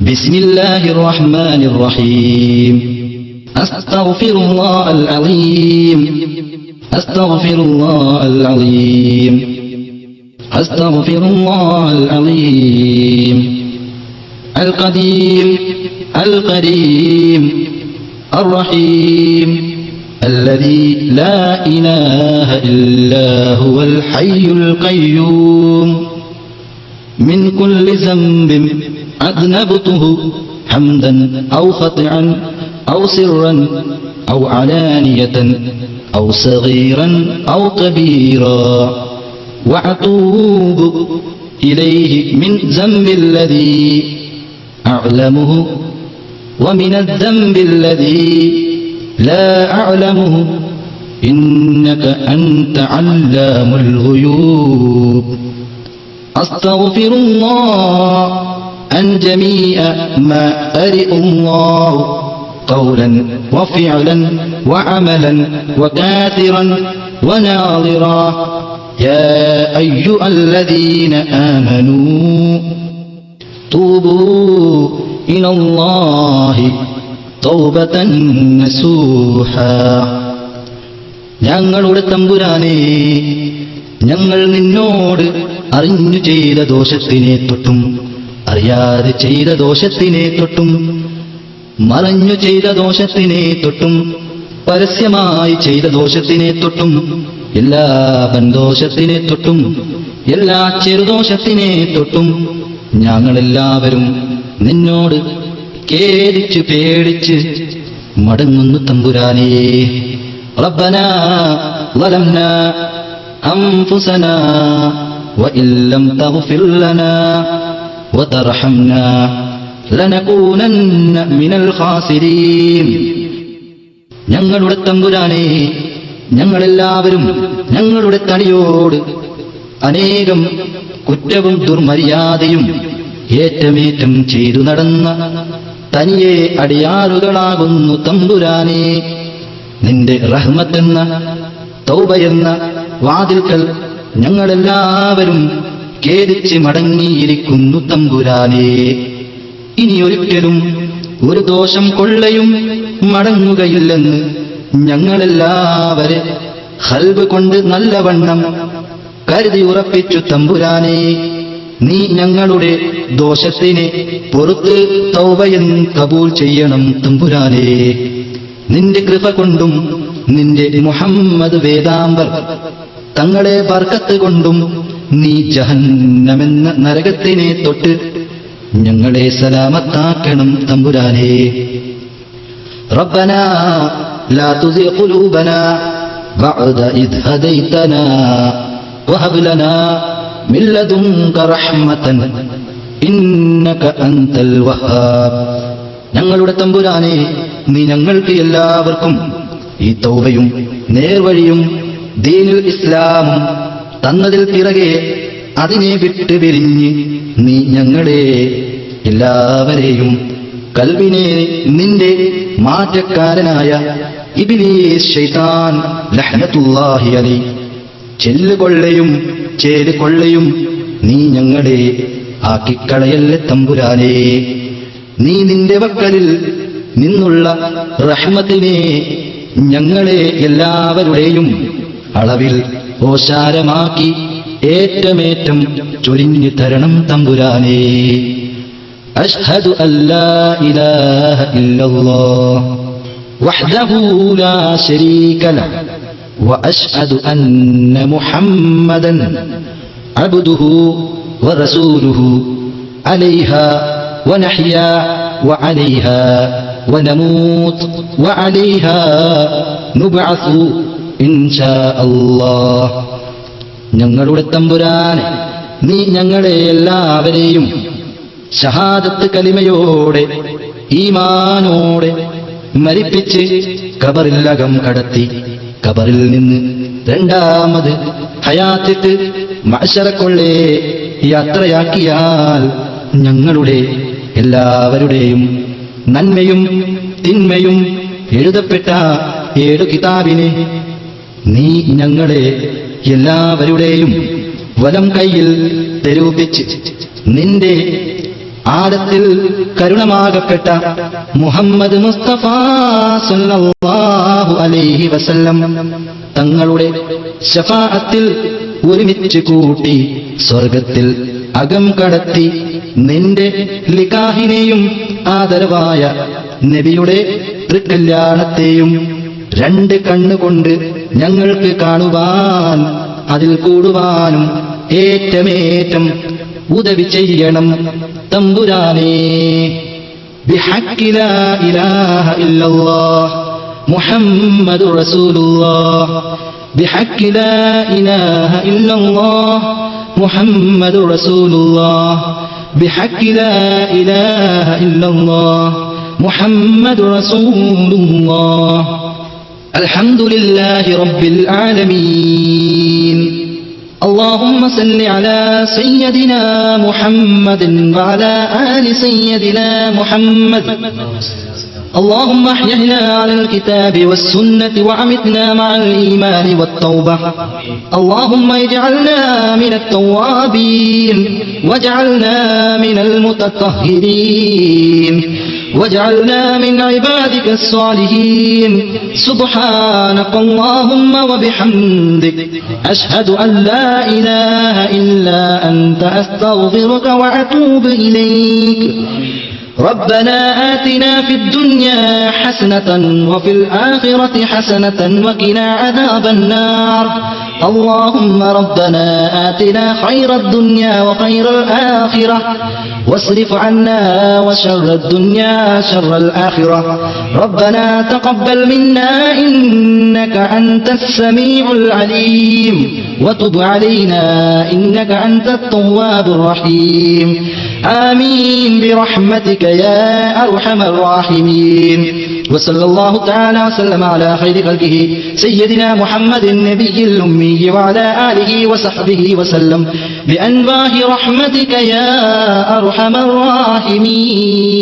ബിസ്മില്ലാഹിർ റഹ്മാനിർ റഹീം. അസ്തഗ്ഫിറുല്ലാഹൽ അലീം. അസ്തഗ്ഫിറുല്ലാഹൽ അലീം. അസ്തഗ്ഫിറുല്ലാഹൽ അലീം. അൽ ഖദീം അൽ കരീം അർ റഹീം الذي لا إله إلا هو الحي القيوم من كل ذنب أذنبته حمدا أو خطئا أو سرا أو علانية أو صغيرا أو كبيرا وأتوب إليه من ذنب الذي أعلمه ومن الذنب الذي لا أعلمه إنك أنت علام الغيوب. أستغفر الله عن جميع ما أرئ الله قولا وفعلا وعملا وكاثرا وناظرا. يا أيها الذين آمنوا توبوا إلى الله തൗബതൻ നസൂഹ. ഞങ്ങളുടെ തമ്പുരാനേ, ഞങ്ങൾ നിന്നോട് അറിഞ്ഞു ചെയ്ത ദോഷത്തിനെ തൊട്ടും അറിയാതെ ചെയ്ത ദോഷത്തിനെ തൊട്ടും മറഞ്ഞു ചെയ്ത ദോഷത്തിനെ തൊട്ടും പരസ്യമായി ചെയ്ത ദോഷത്തിനെ തൊട്ടും എല്ലാ വൻദോഷത്തിനെ തൊട്ടും എല്ലാ ചെറുദോഷത്തിനെ തൊട്ടും ഞങ്ങളെല്ലാവരും നിന്നോട് കേടിച്ച് പേടിച്ച് മടങ്ങുന്നു തമ്പുരാനേ. റബ്ബനാ വലംനാ അൻഫുസനാ വഇല്ലം തഗ്ഫിർ ലനാ വതർഹംനാ ലനകൂനന്ന മിനൽ ഖാസിരീൻ. ഞങ്ങളുടെ തമ്പുരാനേ, ഞങ്ങളെല്ലാവരും ഞങ്ങളുടെ തടിയോട് അനേകം കുറ്റവും ദുർമര്യാദയും ഏറ്റമേറ്റം ചെയ്തു നടന്ന തനിയെ അടിയാറുകളാകുന്നു തമ്പുരാനേ. നിന്റെ റഹ്മത്തെന്ന തൗബയെന്ന വാതിൽക്കൽ ഞങ്ങളെല്ലാവരും ഖേദിച്ച് മടങ്ങിയിരിക്കുന്നു തമ്പുരാനേ. ഇനിയൊരിക്കലും ഒരു ദോഷം കൊള്ളയും മടങ്ങുകയില്ലെന്ന് ഞങ്ങളെല്ലാവരെ ഖൽബ് കൊണ്ട് നല്ലവണ്ണം കരുതി ഉറപ്പിച്ചു തമ്പുരാനേ. നീ ഞങ്ങളുടെ ദോഷത്തിനെ പുറത്ത് തൗബയും കബൂൽ ചെയ്യണം തമ്പുരാനേ. നിന്റെ കൃപ കൊണ്ടും നിന്റെ മുഹമ്മദ് വേദാംബർ തങ്ങളെ ബർക്കത്ത് കൊണ്ടും നീ ജഹന്നമെന്ന നരകത്തിനെ തൊട്ട് ഞങ്ങളെ സലാമത്താക്കണം തമ്പുരാനേ. റബ്ബനാ ലാ തുസിഗ് ഖുലൂബനാ ബഅദ ഇദ് ഹദൈതനാ വഹബ് ലനാ മിൻ ലദുൻക റഹ്മതൻ ഇന്നക അൻതൽ വഹാബ്. ഞങ്ങളുടെ തമ്പുരാനേ, നീ ഞങ്ങൾക്ക് എല്ലാവർക്കും ഈ തൗബയും നേർവഴിയും ദീനുൽ ഇസ്ലാമും തന്നതിൽ പിറകെ അതിനെ വിട്ട് പിരിഞ്ഞ് നീ ഞങ്ങളെ എല്ലാവരെയും കൽബിനെ നിന്റെ മാറ്റക്കാരനായ ഇബ്ലീസ് ശൈത്താൻ ലഅ്നത്തുല്ലാഹി അലൈഹി ചെല്ലുകൊള്ളയും ചേരുകൊള്ളയും നീ ഞങ്ങളെ ആക്കിക്കളയല്ലേ തമ്പുരാനേ. നീ നിന്റെ വക്കലിൽ നിന്നുള്ള റഹ്മത്തിനെ ഞങ്ങളെ എല്ലാവരുടെയും അളവിൽ ഓശാരമാക്കി ഏറ്റമേറ്റം ചൊരിഞ്ഞു തരണം തമ്പുരാനേ. അശ്ഹദു അല്ലാ ഇലാഹ ഇല്ലല്ലാഹ് വഹ്ദഹു ലാ ശരീക ലഹു വഅശ്ഹദു അന്ന മുഹമ്മദൻ അബ്ദുഹു വറസൂലുഹു അലൈഹാ വനഹ്യാ വഅലൈഹാ വനമൂത് വഅലൈഹാ നുബ്അസു ഇൻഷാ അല്ലാഹ്. ഞങ്ങളുടെ തമ്പുരാനെ, നീ ഞങ്ങളെ എല്ലാവരെയും ഷഹാദത്ത് കലിമയോടെ ഈമാനോടെ മരിപ്പിച്ച് ഖബറിലകം കടത്തി ഖബറിൽ നിന്ന് രണ്ടാമത് ഹയാത്തിട്ട് മഅ്ശറക്കൊള്ളേ യാത്രയാക്കിയാൽ ഞങ്ങളുടെ എല്ലാവരുടെയും നന്മയും തിന്മയും എഴുതപ്പെട്ട 7 കിതാബിനെ നീ ഞങ്ങളെ എല്ലാവരുടെയും വലം കൈയിൽ തെരൂപിച്ച് നിന്റെ ആദത്തിൽ കരുണമാകപ്പെട്ട മുഹമ്മദ് മുസ്തഫ സല്ലല്ലാഹു അലൈഹി വസല്ലം തങ്ങളുടെ ശഫാഅത്തിൽ ഒരുമിച്ച് കൂട്ടി സ്വർഗത്തിൽ അകം കടത്തി നിന്റെ ലിഖാഹിനെയും ആദരവായ നബിയുടെ തൃക്കല്യാണത്തെയും 2 കണ്ണുകൊണ്ട് ഞങ്ങൾക്ക് കാണുവാൻ അതിൽ കൂടുവാനും ഏറ്റമേറ്റം ഉദവി ചെയ്യണം തമ്പുരാനേ. ബിഹഖ്ഖി ലാ ഇലാഹ ഇല്ലല്ലാഹ് മുഹമ്മദുർ റസൂലുള്ളാഹ്. ബിഹഖ്ഖി ലാ ഇലാഹ ഇല്ലല്ലാഹ് മുഹമ്മദുർ റസൂലുള്ളാഹ്. ബിഹഖ്ഖി ലാ ഇലാഹ ഇല്ലല്ലാഹ് മുഹമ്മദുർ റസൂലുള്ളാഹ്. അൽഹംദുലില്ലാഹി റബ്ബിൽ ആലമീൻ. اللهم صل على سيدنا محمد وعلى آل سيدنا محمد. اللهم احينا على الكتاب والسنة وأمتنا مع الإيمان والتوبة. اللهم اجعلنا من التوابين واجعلنا من المتطهرين واجعلنا من عبادك الصالحين. سبحانك اللهم وبحمدك أشهد أن لا إله إلا أنت أستغفرك وأتوب إليك. ربنا آتنا في الدنيا حسنة وفي الآخرة حسنة وقنا عذاب النار. اللهم ربنا آتنا خير الدنيا وخير الآخرة واصرف عنا وشر الدنيا شر الآخرة. ربنا تقبل منا إنك أنت السميع العليم وتب علينا إنك أنت التواب الرحيم. آمين برحمتك يا أرحم الراحمين. وصلى الله تعالى وسلم على خير خلقه سيدنا محمد النبي الأمي وعلى آله وصحبه وسلم بأنواع رحمتك يا أرحم الراحمين.